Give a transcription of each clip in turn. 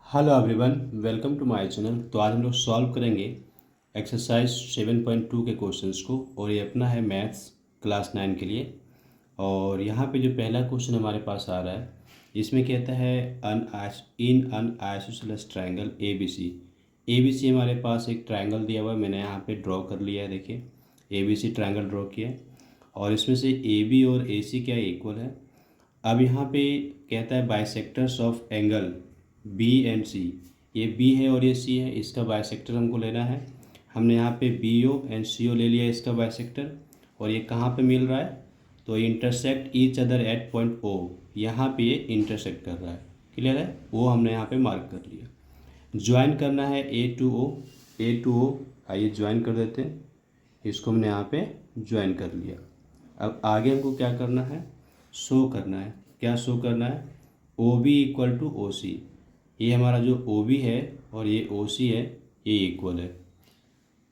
Hello everyone, welcome to my channel. तो आज हम लोग सॉल्व करेंगे एक्सरसाइज 7.2 के क्वेश्चंस को, और ये अपना है मैथ्स क्लास 9 के लिए। और यहाँ पे जो पहला क्वेश्चन हमारे पास आ रहा है, इसमें कहता है in an isosceles triangle A B C हमारे पास एक ट्रायंगल दिया हुआ है। मैंने यहाँ पे ड्रॉ कर लिया है, देखिए A B C triangle draw किया है, और इसमें से ए बी और ए सी क्या इक्वल है। अब यहाँ पे कहता है bisectors of angle B and C. ये बी है और ये सी है, इसका बाइसेक्टर हमको लेना है। हमने यहाँ पे बी ओ एंड सी ओ ले लिया इसका बाइसेक्टर, और ये कहाँ पे मिल रहा है, तो intersect each other at point O. यहाँ पे ये इंटरसेक्ट कर रहा है, क्लियर है, वो हमने यहाँ पे मार्क कर लिया। ज्वाइन करना है ए टू ओ। आइए ज्वाइन कर देते हैं, इसको हमने यहाँ पे ज्वाइन कर लिया। अब आगे हमको क्या करना है, शो करना है। क्या शो करना है, O B equal to O C. ये हमारा जो ओ बी है और ये ओ सी है, ये इक्वल है।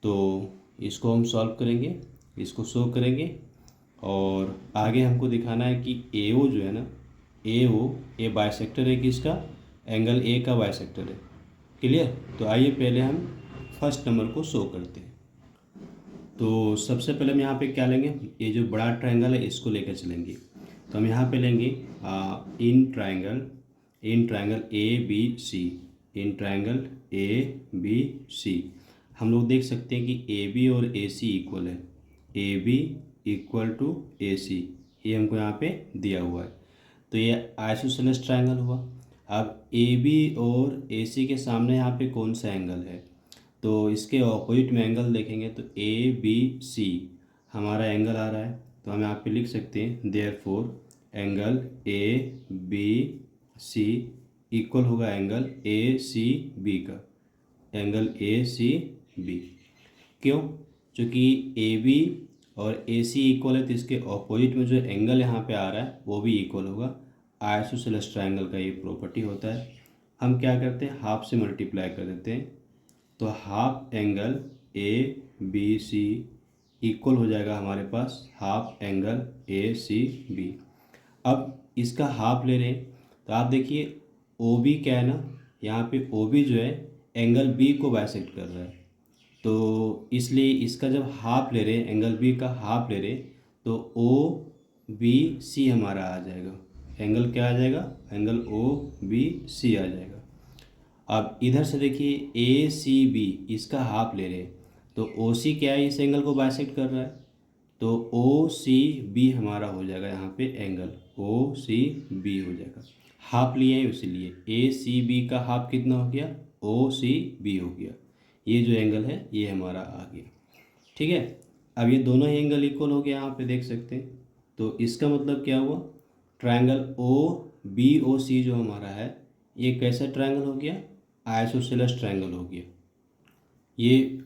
तो इसको हम सॉल्व करेंगे, इसको शो करेंगे, और आगे हमको दिखाना है कि ए ओ जो है ना, ए बाइसेक्टर है किसका, एंगल ए का बाइसेक्टर है। क्लियर। तो आइए पहले हम फर्स्ट नंबर को शो करते हैं। तो सबसे पहले हम यहाँ पे क्या लेंगे, ये जो बड़ा ट्रायंगल है इसको लेकर चलेंगे। तो हम यहाँ पे लेंगे in triangle A B C. In triangle A B C हम लोग देख सकते हैं कि ए बी और ए सी इक्वल है। A B equal to A सी, ये हमको यहाँ पे दिया हुआ है। तो ये आइसोसेलेस ट्रायंगल हुआ। अब ए बी और ए सी के सामने यहाँ पे कौन सा एंगल है, तो इसके ऑपोजिट में एंगल देखेंगे तो ए बी सी हमारा एंगल आ रहा है। तो हम यहाँ पे लिख सकते हैं therefore angle A B C equal होगा एंगल ए सी बी का, एंगल ए सी बी। क्यों, क्योंकि ए बी और ए सी इक्वल है, तो इसके ऑपोजिट में जो एंगल यहाँ पे आ रहा है वो भी इक्वल होगा। आइसोसेलेस ट्रायंगल का ये प्रॉपर्टी होता है। हम क्या करते हैं, हाफ से मल्टीप्लाई कर देते हैं, तो half angle A B C equal हो जाएगा हमारे पास half angle A C B. अब इसका हाफ ले रहे हैं, तो आप देखिए ओ बी क्या है ना, यहाँ पे ओ बी जो है एंगल बी को बाइसेक्ट कर रहा है। तो इसलिए इसका जब हाफ ले रहे हैं, एंगल बी का हाफ ले रहे हैं, तो ओ बी सी हमारा आ जाएगा। एंगल क्या आ जाएगा, एंगल ओ बी सी आ जाएगा। अब इधर से देखिए ए सी बी इसका हाफ ले रहे हैं, तो ओ सी क्या है, इस एंगल को बाइसेक्ट कर रहा है, तो ओ सी बी हमारा हो जाएगा यहाँ पे एंगल ओ सी बी हो जाएगा। हाफ लिए हैं इसीलिए ए सी बी का हाफ कितना हो गया, ओ सी बी हो गया। ये जो एंगल है ये हमारा आ गया, ठीक है। अब ये दोनों ही एंगल इक्वल हो गए, यहाँ पे देख सकते हैं। तो इसका मतलब क्या हुआ, ट्रायंगल ओ बी ओ सी जो हमारा है ये कैसा ट्रायंगल हो गया, आइसोसेलेस ट्रायंगल हो गया। ये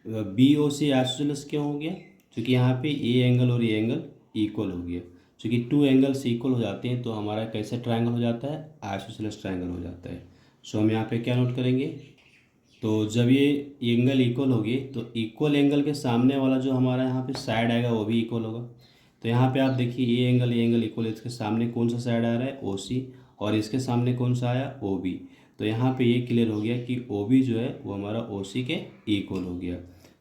बी ओ सी आइसोसेलेस क्यों हो गया, क्योंकि यहाँ पे ए एंगल और ये एंगल इक्वल हो गया। क्योंकि टू एंगल्स इक्वल हो जाते हैं तो हमारा कैसा ट्रायंगल हो जाता है, आइसोसेलेस ट्रायंगल हो जाता है। सो हम यहाँ पे क्या नोट करेंगे, तो जब ये एंगल इक्वल होगी तो इक्वल एंगल के सामने वाला जो हमारा यहाँ पे साइड आएगा वो भी इक्वल होगा। तो यहाँ पे आप देखिए ये एंगल इक्वल है, इसके सामने कौन सा साइड आ रहा है, ओ सी, और इसके सामने कौन सा आया, ओ बी। तो यहाँ पे ये क्लियर हो गया कि ओ बी जो है वो हमारा ओ सी के इक्वल हो गया।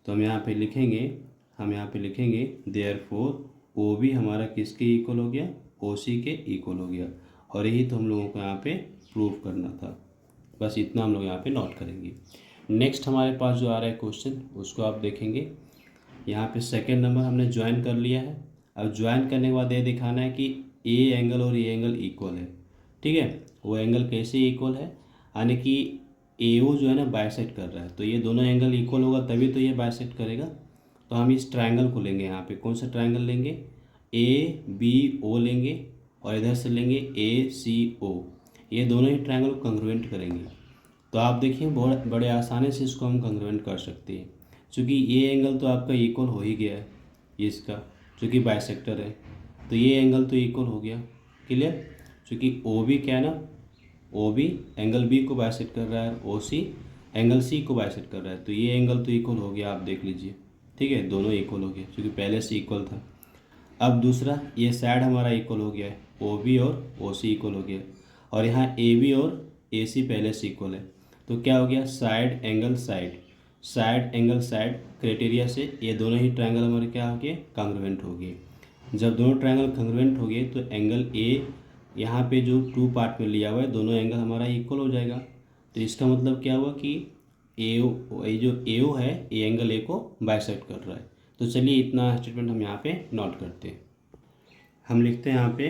तो हम यहाँ पे लिखेंगे देयरफॉर ओ बी हमारा किसके इक्वल हो गया, ओ सी के इक्वल हो गया। और यही तो हम लोगों को यहाँ पे प्रूव करना था, बस इतना हम लोग यहाँ पे नोट करेंगे। नेक्स्ट हमारे पास जो आ रहा है क्वेश्चन उसको आप देखेंगे। यहाँ पे सेकेंड नंबर हमने ज्वाइन कर लिया है। अब ज्वाइन करने के बाद ये दिखाना है कि ए एंगल और ये एंगल इक्वल है, ठीक है। वो एंगल कैसे इक्वल है, यानी कि ए ओ जो है ना बाइसेक्ट कर रहा है, तो ये दोनों एंगल इक्वल होगा तभी तो ये बाइसेक्ट करेगा। तो हम इस ट्रायंगल को लेंगे, यहाँ पे कौन सा ट्रायंगल लेंगे, ए बी ओ लेंगे, और इधर से लेंगे ए सी ओ। ये दोनों ही ट्रायंगल को कंग्रुएंट करेंगे। तो आप देखिए बहुत बड़े आसानी से इसको हम कंग्रुएंट कर सकते हैं, क्योंकि ये एंगल तो आपका इक्वल हो ही गया है इसका, क्योंकि बाइसेक्टर है, तो ये एंगल तो इक्वल हो गया, क्लियर। क्योंकि ओ बी क्या है ना, ओ बी एंगल बी को बाइसेक्ट कर रहा है, ओ सी एंगल सी को बाइसेक्ट कर रहा है, तो ये एंगल तो इक्वल हो गया, आप देख लीजिए, ठीक है, दोनों इक्वल हो गया क्योंकि पहले से इक्वल था। अब दूसरा ये साइड हमारा इक्वल हो गया है, ओ बी और ओ सी इक्वल हो गया, और यहाँ ए बी और ए सी पहले से इक्वल है। तो क्या हो गया, side angle side, side angle side criteria से ये दोनों ही ट्रायंगल हमारे क्या हो गए, कॉन्ग्रुएंट हो गए। जब दोनों ट्रायंगल कॉन्ग्रुएंट हो गए तो एंगल ए यहाँ पे जो टू पार्ट में लिया हुआ है दोनों एंगल हमारा इक्वल हो जाएगा। तो इसका मतलब क्या हुआ कि ए जो ए ओ है ये एंगल ए को बाइसेक्ट कर रहा है। तो चलिए इतना स्टेटमेंट हम यहाँ पे नोट करते हैं। हम लिखते हैं यहाँ पे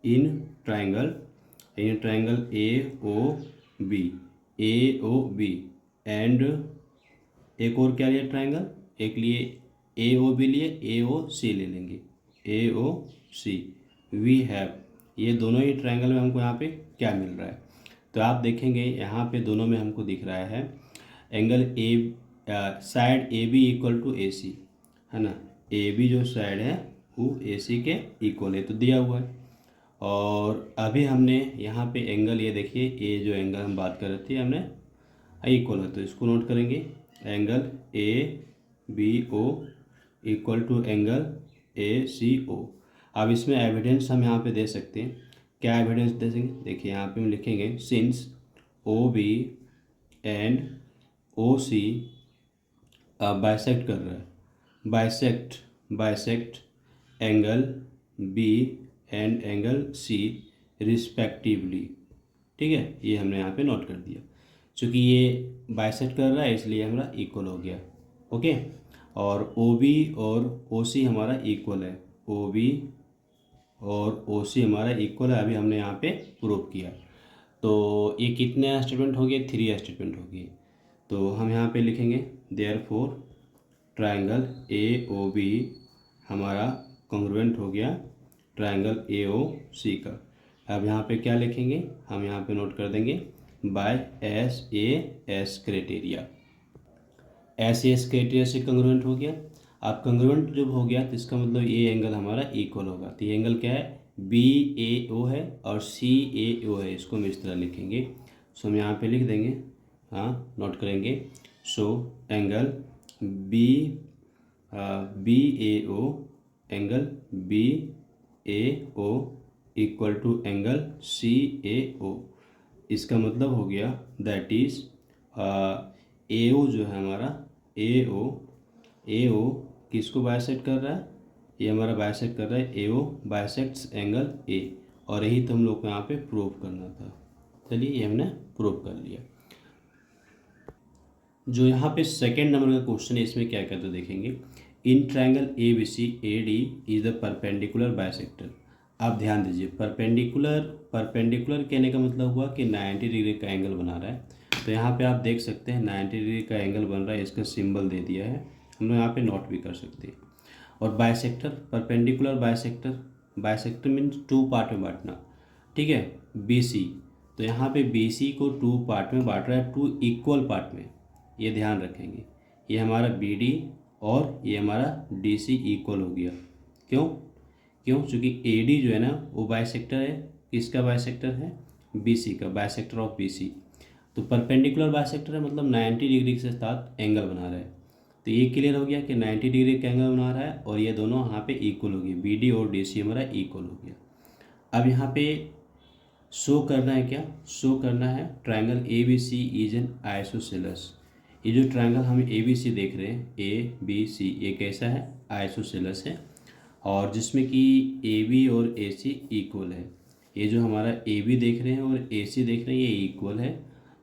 इन triangle A O B and एक और क्या लिया ट्रायंगल, एक लिए ए ओ बी लिए, ए ओ सी ले लेंगे, ए ओ सी वी हैव, ये दोनों ही ट्रायंगल में हमको यहाँ पे क्या मिल रहा है। तो आप देखेंगे यहाँ पे दोनों में हमको दिख रहा है angle A, side A B equal to A C है ना, ए बी जो साइड है वो ए सी के इक्वल है तो दिया हुआ है। और अभी हमने यहाँ पे एंगल ये देखिए, ये जो एंगल हम बात कर रहे थे हमने इक्वल है तो इसको नोट करेंगे, angle A B O equal to angle A C O. अब इसमें एविडेंस हम यहाँ पे दे सकते हैं, क्या एविडेंस दे देंगे, देखिए यहाँ पे हम लिखेंगे since O B and O C bisect कर रहा है, bisect angle B and angle C respectively. ठीक है, ये हमने यहाँ पे नोट कर दिया। चूँकि ये बाइसेक्ट कर रहा है इसलिए हमारा इक्वल हो गया। ओके, और ओ बी और ओ सी हमारा इक्वल है, ओ बी और ओ सी हमारा इक्वल है, अभी हमने यहाँ पे प्रूव किया। तो ये कितने स्टेटमेंट हो गए, 3 स्टेटमेंट हो गए। तो हम यहाँ पे लिखेंगे therefore triangle A O B हमारा कॉन्ग्रुएंट हो गया ट्रायंगल ए ओ सी का। अब यहाँ पे क्या लिखेंगे, हम यहाँ पे नोट कर देंगे by S criteria, S criteria से कॉन्ग्रुएंट हो गया। अब कॉन्ग्रुएंट जब हो गया तो इसका मतलब ये एंगल हमारा इक्वल होगा। तो ये एंगल क्या है, बी ए ओ है और सी ए ओ है, इसको हम इस तरह लिखेंगे। सो हम यहाँ पे लिख देंगे, हाँ नोट करेंगे। So angle B A O, angle B A O equal to angle C A O. इसका मतलब हो गया दैट इज़ ए ओ जो है हमारा ए ओ किसको बाइसेक्ट कर रहा है, ये हमारा बाइसेक्ट कर रहा है ए ओ बाइसेक्ट्स एंगल ए, और यही तो हम लोग को यहाँ पे प्रूव करना था। चलिए ये हमने प्रूव कर लिया। जो यहाँ पे सेकेंड नंबर का क्वेश्चन है इसमें क्या कहते हैं देखेंगे, in triangle A B C A D is the perpendicular bisector. आप ध्यान दीजिए, परपेंडिकुलर कहने का मतलब हुआ कि 90 डिग्री का एंगल बना रहा है। तो यहाँ पे आप देख सकते हैं 90 डिग्री का एंगल बन रहा है, इसका सिंबल दे दिया है, हम लोग यहाँ पे नोट भी कर सकते हैं। और bisector, perpendicular bisector means 2 part में बांटना। ठीक है, बी सी, तो यहाँ पे बी सी को 2 पार्ट में बांट रहा है, 2 इक्वल पार्ट में, ये ध्यान रखेंगे। ये हमारा बी डी और ये हमारा डी सी इक्वल हो गया। क्यों, चूँकि ए डी जो है ना वो बाइसेक्टर है, किसका बाइसेक्टर है, बी सी का, बाइसेक्टर ऑफ बी सी। तो परपेंडिकुलर बाइसेक्टर है मतलब 90 डिग्री के साथ एंगल बना रहा है। तो ये क्लियर हो गया कि 90 डिग्री का एंगल बना रहा है और ये दोनों यहाँ पे इक्वल हो गए, बी डी और डी सी हमारा इक्वल हो गया। अब यहाँ पे शो करना है, क्या शो करना है, triangle A B C is an isosceles. ये जो ट्रायंगल हम ए बी सी देख रहे हैं, ए बी सी, ये कैसा है, आइसोसेलेस है, और जिसमें कि ए बी और ए सी इक्वल है। ये जो हमारा ए बी देख रहे हैं और ए सी देख रहे हैं ये इक्वल है।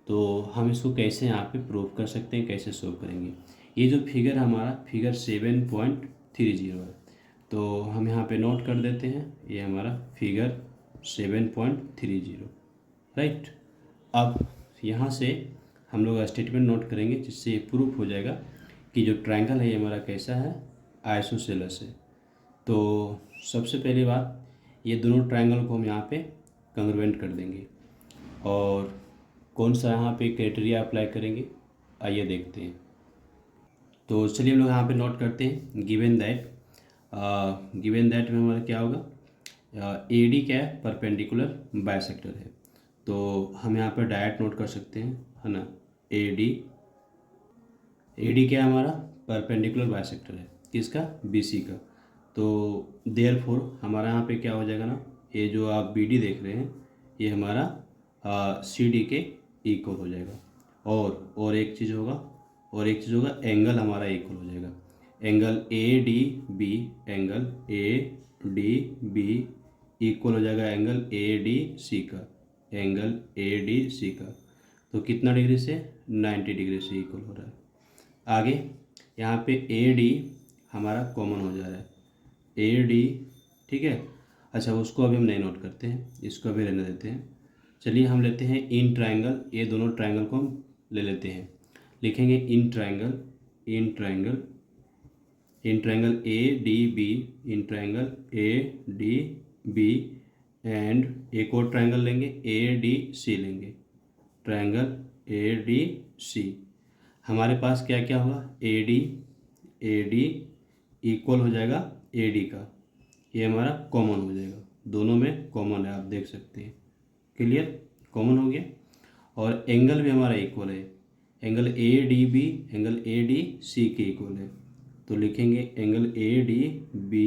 तो हम इसको कैसे यहाँ पे प्रूव कर सकते हैं, कैसे शो करेंगे। ये जो फिगर हमारा फिगर 7.30 है, तो हम यहाँ पे नोट कर देते हैं, ये हमारा फिगर 7.30, राइट। अब यहाँ से हम लोग स्टेटमेंट नोट करेंगे जिससे ये प्रूफ हो जाएगा कि जो ट्रायंगल है ये हमारा कैसा है, आइसोसेलेस है। तो सबसे पहली बात, ये दोनों ट्रायंगल को हम यहाँ पे कॉन्ग्रुएंट कर देंगे। और कौन सा यहाँ पे क्राइटेरिया अप्लाई करेंगे, आइए देखते हैं। तो चलिए हम लोग यहाँ पे नोट करते हैं, गिवन दैट में हमारा क्या होगा, ए डी क्या है, परपेंडिकुलर बाइसेक्टर है। तो हम यहाँ पर डायरेक्ट नोट कर सकते हैं, है ना, ए डी क्या है हमारा, परपेंडिकुलर बाइसेक्टर है, किसका, बी सी का। तो देयरफॉर हमारा यहाँ पे क्या हो जाएगा ना, ये जो आप बी डी देख रहे हैं ये हमारा सी डी के इक्वल हो जाएगा। और एक चीज़ होगा एंगल हमारा इक्वल हो जाएगा। Angle A D B, angle A D B equal हो जाएगा एंगल ए डी सी का, एंगल ए डी सी का। तो कितना डिग्री से, 90 डिग्री से इक्वल हो रहा है। आगे यहाँ पे ए डी हमारा कॉमन हो जा रहा है, ए डी, ठीक है। अच्छा, उसको अभी हम नहीं नोट करते हैं, इसको अभी रहने देते हैं। चलिए हम लेते हैं इन ट्रायंगल, ये दोनों ट्रायंगल को हम ले लेते हैं। लिखेंगे in triangle A D B, in triangle A D B, and एक और ट्रायंगल लेंगे ए डी सी लेंगे, ट्रायंगल ए डी सी। हमारे पास क्या क्या होगा, ए डी इक्वल हो जाएगा ए डी का, ये हमारा कॉमन हो जाएगा, दोनों में कॉमन है, आप देख सकते हैं। क्लियर, कॉमन हो गया। और एंगल भी हमारा इक्वल है, angle A D B angle A D C के इक्वल है। तो लिखेंगे angle A D B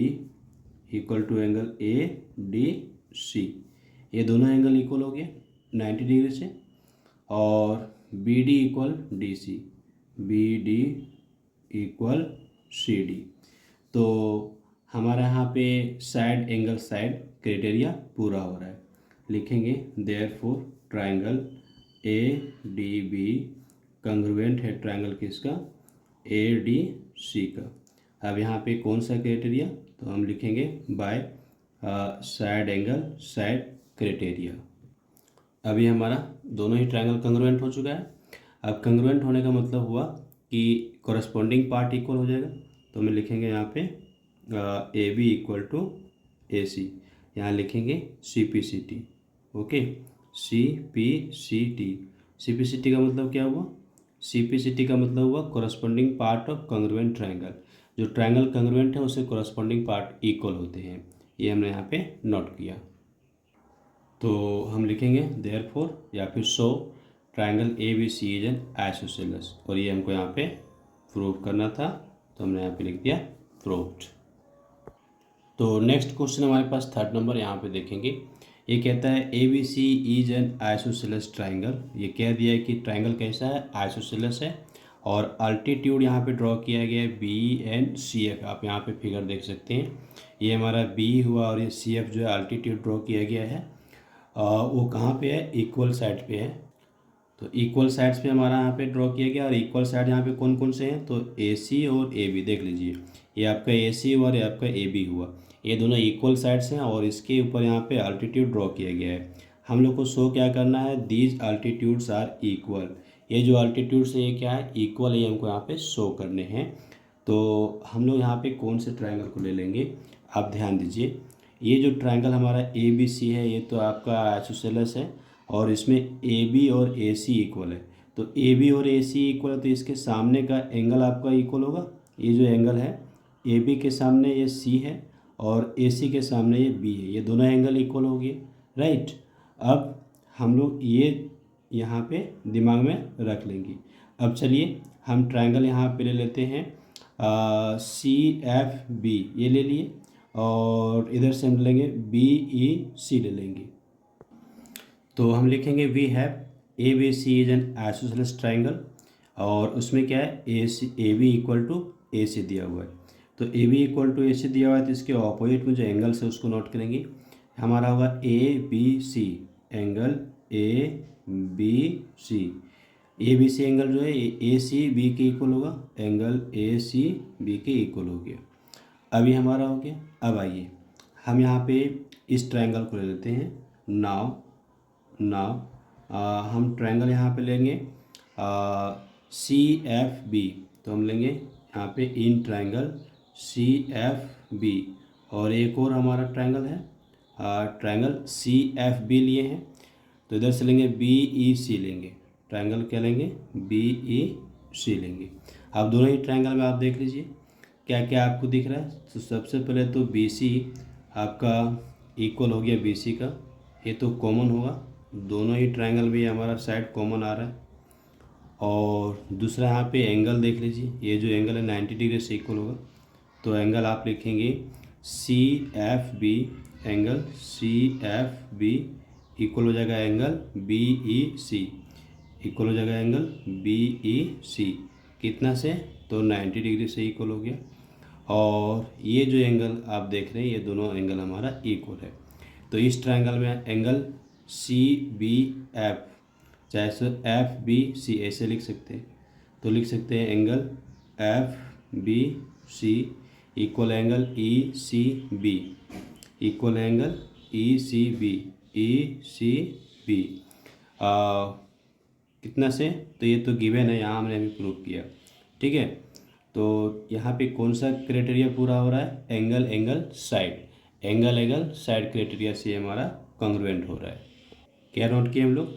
equal to angle A D C, ये दोनों एंगल इक्वल हो गए 90 डिग्री से। और B D equal D C, B D equal C D. तो हमारा यहाँ पे साइड एंगल साइड क्राइटेरिया पूरा हो रहा है। लिखेंगे therefore triangle A D B congruent है ट्रायंगल किसका, ए डी सी का। अब यहाँ पे कौन सा क्राइटेरिया, तो हम लिखेंगे by side angle side criteria. अभी हमारा दोनों ही ट्रायंगल कंग्रुएंट हो चुका है। अब कंग्रुएंट होने का मतलब हुआ कि कॉरस्पॉन्डिंग पार्ट इक्वल हो जाएगा। तो हम लिखेंगे यहाँ पे A B equal to A C, यहाँ लिखेंगे C P C T. Okay, C P C T, C P C T का मतलब क्या हुआ, सी पी सी टी का मतलब हुआ corresponding part of congruent triangle. जो ट्रायंगल कंग्रुएंट है उससे कॉरस्पॉन्डिंग पार्ट इक्वल होते हैं, ये हमने यहाँ पे नोट किया। तो हम लिखेंगे देयरफॉर या फिर so triangle A B C is an isosceles, और ये हमको यहाँ पे प्रूव करना था, तो हमने यहाँ पे लिख दिया प्रूव्ड। तो नेक्स्ट क्वेश्चन हमारे पास 3rd नंबर यहाँ पे देखेंगे। ये कहता है A B C is an isosceles triangle. ये कह दिया है कि ट्राइंगल कैसा है, आइसोसेलेस है। और अल्टीट्यूड यहाँ पे ड्रॉ किया गया है बी एन सी एफ, आप यहाँ पे फिगर देख सकते हैं। ये हमारा बी हुआ और ये सी एफ जो है अल्टीट्यूड ड्रॉ किया गया है। वो कहाँ पे है, इक्वल साइड पे है। तो इक्वल साइड्स पे हमारा यहाँ पे ड्रॉ किया गया। और इक्वल साइड यहाँ पे कौन कौन से हैं, तो ए सी और ए बी देख लीजिए। ये आपका ए सी हुआ और ये आपका ए बी हुआ, ये दोनों इक्वल साइड्स हैं और इसके ऊपर यहाँ पे अल्टीट्यूड ड्रॉ किया गया है। हम लोग को शो क्या करना है, दीज अल्टीट्यूड्स आर इक्वल। ये जो अल्टीट्यूड्स हैं ये क्या है, इक्वल है, ये हमको यहाँ पे शो करने हैं। तो हम लोग यहाँ पे कौन से ट्रायंगल को ले लेंगे, आप ध्यान दीजिए। ये जो ट्रायंगल हमारा ए बी सी है ये तो आपका आइसोसेलेस है और इसमें ए बी और ए सी इक्वल है। तो ए बी और ए सी इक्वल है तो इसके सामने का एंगल आपका इक्वल होगा। ये जो एंगल है ए बी के सामने ये सी है और ए सी के सामने ये बी है, ये दोनों एंगल इक्वल हो गए, राइट। अब हम लोग ये यहाँ पे दिमाग में रख लेंगे। अब चलिए हम ट्रायंगल यहाँ पे ले लेते हैं सी एफ बी, ये ले लिए और इधर से हम लेंगे बी ई सी ले लेंगे। तो हम लिखेंगे we have A B C is an isosceles triangle और उसमें क्या है A B equal to A C दिया हुआ है। तो A B equal to A C दिया हुआ है तो इसके ऑपोजिट में जो एंगल्स है उसको नोट करेंगे। हमारा होगा A B C, angle A B C. A B C angle जो है ए सी बी के इक्वल होगा, एंगल ए सी बी के इक्वल हो गया। अभी हमारा हो गया। अब आइए हम यहाँ पे इस ट्रायंगल को ले लेते हैं। नाउ हम ट्रायंगल यहाँ पे लेंगे सी एफ बी। तो हम लेंगे यहाँ पे इन ट्रायंगल सी एफ बी और एक और हमारा ट्रायंगल है ट्रायंगल सी एफ बी लिए हैं। तो इधर से लेंगे बी ई सी लेंगे, ट्रायंगल क्या लेंगे, बी ई सी लेंगे। अब दोनों ही ट्रायंगल में आप देख लीजिए क्या क्या आपको दिख रहा है। तो सबसे पहले तो बी सी आपका इक्वल हो गया बी सी का, ये तो कॉमन होगा, दोनों ही ट्रायंगल में हमारा साइड कॉमन आ रहा है। और दूसरा यहाँ पे एंगल देख लीजिए, ये जो एंगल है 90 डिग्री से इक्वल होगा। तो एंगल आप लिखेंगे C F B, angle C F B equal हो जाएगा angle B E C, equal हो जाएगा एंगल बी ई सी कितना से, तो 90 डिग्री से इक्वल हो गया। और ये जो एंगल आप देख रहे हैं ये दोनों एंगल हमारा इक्वल है। तो इस ट्रायंगल में एंगल सी बी एफ, चाहे सो एफ बी सी ऐसे लिख सकते हैं। तो लिख सकते हैं angle F B C equal angle E C B, equal angle E C B, E C B कितना से, तो ये तो गिवन है, यहाँ हमने अभी प्रूव किया। ठीक है, तो यहाँ पे कौन सा क्राइटेरिया पूरा हो रहा है, angle angle side, angle angle side criteria से हमारा कॉन्ग्रुएंट हो रहा है। क्या नोट किए हम लोग,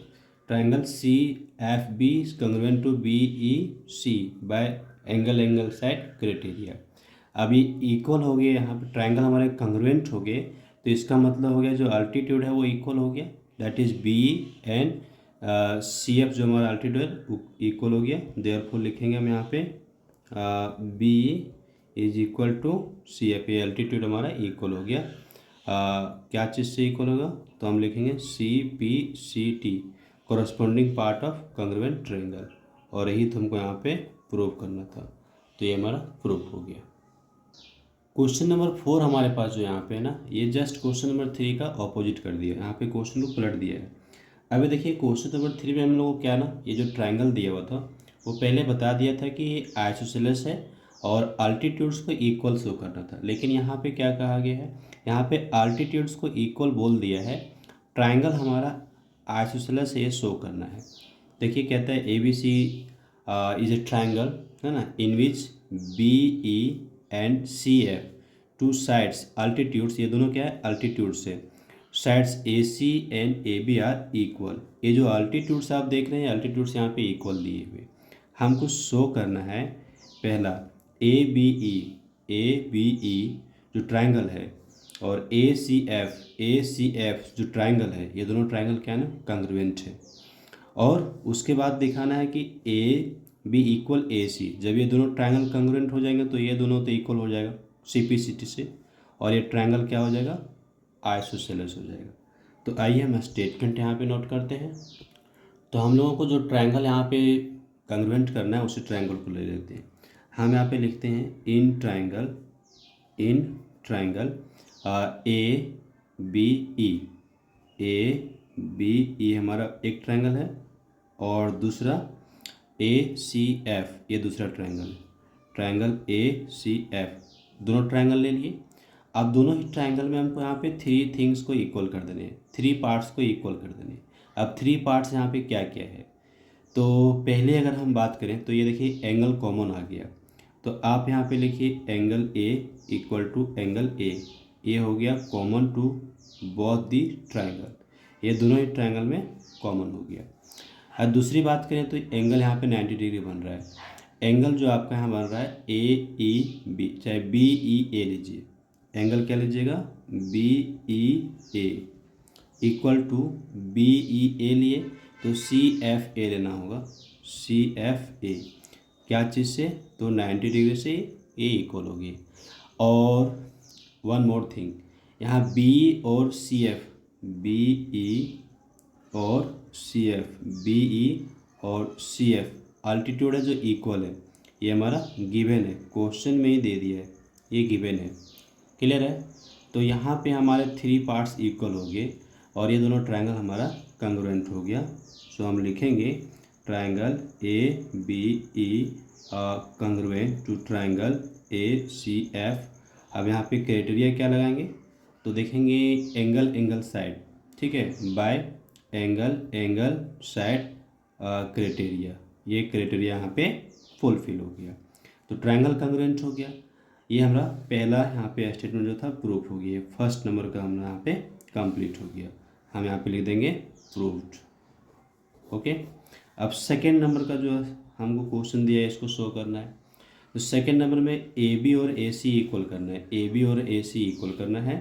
triangle C F B congruent to B E C by angle angle side criteria. अभी इक्वल हो गए, यहाँ पे ट्राइंगल हमारे कॉन्ग्रुएंट हो गए, तो इसका मतलब हो गया जो अल्टीट्यूड है वो इक्वल हो गया, that is B and C F जो हमारा अल्टीट्यूड है इक्वल हो गया। देयरफॉर लिखेंगे हम यहाँ पे B is equal to C F, ये अल्टीट्यूड हमारा इक्वल हो गया। क्या चीज़ से इक्वल होगा, तो हम लिखेंगे C P C T corresponding part of congruent triangle, और यही तो हमको यहाँ पे प्रूव करना था। तो ये हमारा प्रूफ हो गया। क्वेश्चन नंबर 4 हमारे पास जो यहाँ पे है ना, ये जस्ट क्वेश्चन नंबर 3 का ऑपोजिट कर दिया, यहाँ पे क्वेश्चन को पलट दिया है। अभी देखिए क्वेश्चन नंबर 3 में हम लोग को क्या ना, ये जो ट्रायंगल दिया हुआ था वो पहले बता दिया था कि ये आइसोसेलेस है और अल्टीट्यूड्स को इक्वल शो करना था। लेकिन यहाँ पे क्या कहा गया है, यहाँ पे अल्टीट्यूड्स को इक्वल बोल दिया है, ट्रायंगल हमारा आइसोसेलेस ये शो करना है। देखिए कहता है A B C is a triangle, है ना, in which B E and C F two sides altitudes, ये दोनों क्या है अल्टीट्यूड्स है, sides A C and A B are equal. ये जो अल्टीट्यूड्स आप देख रहे हैं अल्टीट्यूड्स यहाँ पे इक्वल दिए हुए, हमको शो करना है पहला ए बी ई जो ट्रायंगल है और ए सी एफ जो ट्रायंगल है, ये दोनों ट्रायंगल क्या है ना कॉन्ग्रुएंट है। और उसके बाद दिखाना है कि ए बी इक्वल ए सी, जब ये दोनों ट्रायंगल कॉन्ग्रुएंट हो जाएंगे तो ये दोनों तो इक्वल हो जाएगा सी पी सी टी से, और ये ट्रायंगल क्या हो जाएगा आइसोसेलेस हो जाएगा। तो आइए हम स्टेटमेंट यहाँ पे नोट करते हैं। तो हम लोगों को जो ट्रायंगल यहाँ पे कॉन्ग्रुएंट करना है उसी ट्रायंगल को ले लेते हैं। हम यहाँ पे लिखते हैं इन ट्रायंगल ए बी ई हमारा एक ट्रायंगल है, और दूसरा ए सी एफ ये दूसरा ट्रायंगल है, ट्रायंगल ए सी एफ दोनों ट्रायंगल ले लिए। अब दोनों ही ट्रायंगल में हमको यहाँ पे 3 थिंग्स को इक्वल कर देने हैं, 3 पार्ट्स को इक्वल कर देने हैं। अब 3 पार्ट्स यहाँ पे क्या क्या है, तो पहले अगर हम बात करें तो ये देखिए एंगल कॉमन आ गया, तो आप यहाँ पे लिखिए angle A equal to angle A, ये हो गया common to both the triangle, ये दोनों ही ट्रायंगल में कॉमन हो गया। अब दूसरी बात करें तो एंगल यहाँ पे 90 डिग्री बन रहा है, एंगल जो आपका यहाँ बन रहा है ए ई बी, चाहे बी ई ए लीजिए, एंगल क्या लीजिएगा B E A equal to B E A लिए तो सी एफ ए लेना होगा, सी एफ ए क्या चीज़ से, तो 90 डिग्री से ए इक्वल होगी। और वन मोर थिंग, यहाँ बी और सी एफ, बी ई और सी एफ, बी ई और सी एफ अल्टीट्यूड है जो इक्वल है, ये हमारा गिवन है, क्वेश्चन में ही दे दिया है, ये गिवन है, क्लियर है। तो यहाँ पे हमारे 3 पार्ट्स इक्वल हो गए और ये दोनों ट्रायंगल हमारा कॉन्ग्रुएंट हो गया। सो हम लिखेंगे triangle A B E congruent to triangle A C F. अब यहाँ पे क्राइटेरिया क्या लगाएंगे, तो देखेंगे एंगल एंगल साइड, ठीक है, बाय एंगल साइड क्राइटेरिया, ये क्राइटेरिया यहाँ पे फुलफिल हो गया, तो ट्रायंगल कॉन्ग्रुएंट हो गया। ये हमारा पहला यहाँ पे स्टेटमेंट जो था प्रूफ हो गया, फर्स्ट नंबर का हमारा यहाँ पे कंप्लीट हो गया, हम यहाँ पे लिख देंगे प्रूव्ड। ओके, अब सेकेंड नंबर का जो हमको क्वेश्चन दिया है इसको शो करना है। तो सेकेंड नंबर में ए बी और ए सी इक्वल करना है, ए बी और ए सी इक्वल करना है,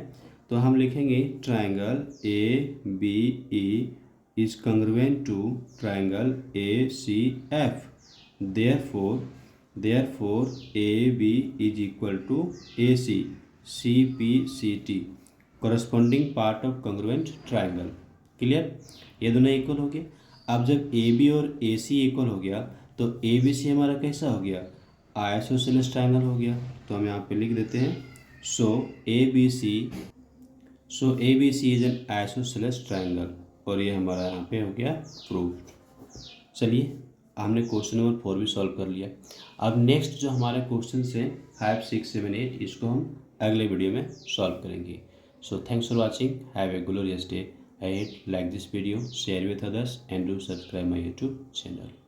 तो हम लिखेंगे triangle A B E is congruent to triangle A C F, therefore AB is equal to AC, CPCT corresponding part of congruent triangle। Clear, ये दोनों इक्वल हो गए। अब जब ए बी और ए सी इक्वल हो गया तो ए बी सी हमारा कैसा हो गया, आइसोसेलेस ट्रायंगल हो गया। तो हम यहाँ पे लिख देते हैं so A B C is an isosceles triangle, और ये हमारा यहाँ पे हो गया प्रूव्ड। चलिए हमने क्वेश्चन नंबर 4 भी सॉल्व कर लिया। अब नेक्स्ट जो हमारे क्वेश्चन हैं 5, 6, 7, 8 इसको हम अगले वीडियो में सॉल्व करेंगे। So thanks for watching, have a glorious day ahead. Like this video, share with others and do subscribe my YouTube channel.